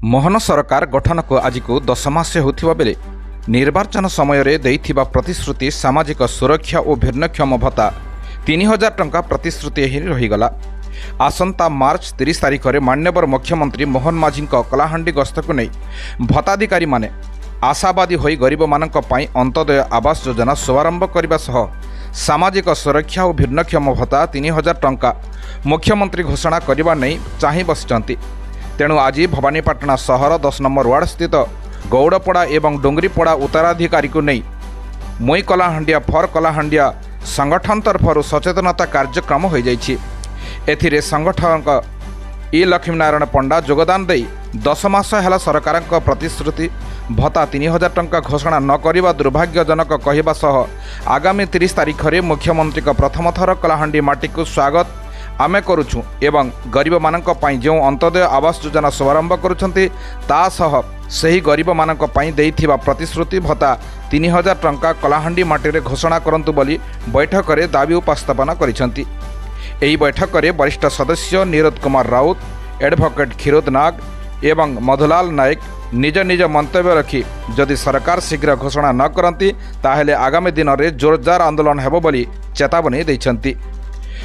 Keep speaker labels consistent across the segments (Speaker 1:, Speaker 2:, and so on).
Speaker 1: मोहन सरकार गठन को आज को 10 मास होता बेले निर्वाचन समय देइथिबा प्रतिश्रुति सामाजिक सुरक्षा और भिन्नक्षम भत्ता 3000 टंका प्रतिश्रुति ही रहीगला। आसंता मार्च 30 तारिख में मान्यवर मुख्यमंत्री मोहन माझी कलाहांडी गस्त को नहीं भत्ताधिकारी माने आशावादी होई गरीब मानक पई अंत्योदय आवास योजना शुभारंभ करने सह सामाजिक सुरक्षा और भिन्नक्षम भत्ता 3000 टंका मुख्यमंत्री घोषणा करने नहीं चाह बसिचंती। तेणु आज भवानीपाटना सहर 10 नंबर वार्ड स्थित गौड़पड़ा एवं डोंगरीपड़ा उत्तराधिकारी को नहीं मुई कलाहांडिया फर कलाहांडिया संगठन तरफ सचेतनता कार्यक्रम हो जाइछि। एथिरे संगठन ई लक्ष्मीनारायण पंडा योगदान दे 10 मास है सरकार प्रतिश्रुति भत्ता 3000 टंका घोषणा न करने दुर्भाग्यजनक कहवा सह आगामी 30 तारिख में मुख्यमंत्री प्रथम थर कलाहांडी माटी को स्वागत आमे करुछु एवं गरीब मानक पई जो अंत्योदय आवास योजना शुभारंभ करुछंती ता सह सही गरीब मानक पई देइथिबा प्रतिश्रुति भत्ता 3000 टंका कलाहांडी माटी रे घोषणा करंतु बोली बैठक में दाबी उपस्थापन करिसंती। एही बैठक में वरिष्ठ सदस्य नीरद कुमार राउत, एडवोकेट क्षीरोद नाग एवं मधुलाल नायक निज निज मंतव्य रखी जदि सरकार शीघ्र घोषणा न करती ताहेले आगामी दिन में जोरदार आंदोलन हेबो बोली चेतावनी दैछंती।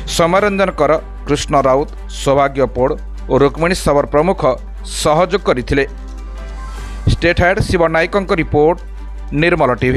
Speaker 1: समरंजन कर, कृष्ण राउत, सौभाग्य पोड़ और रुक्मिणी सबर प्रमुख सहयोग करथिले। स्टेट हेड शिव नायक रिपोर्ट, निर्मल टीवी।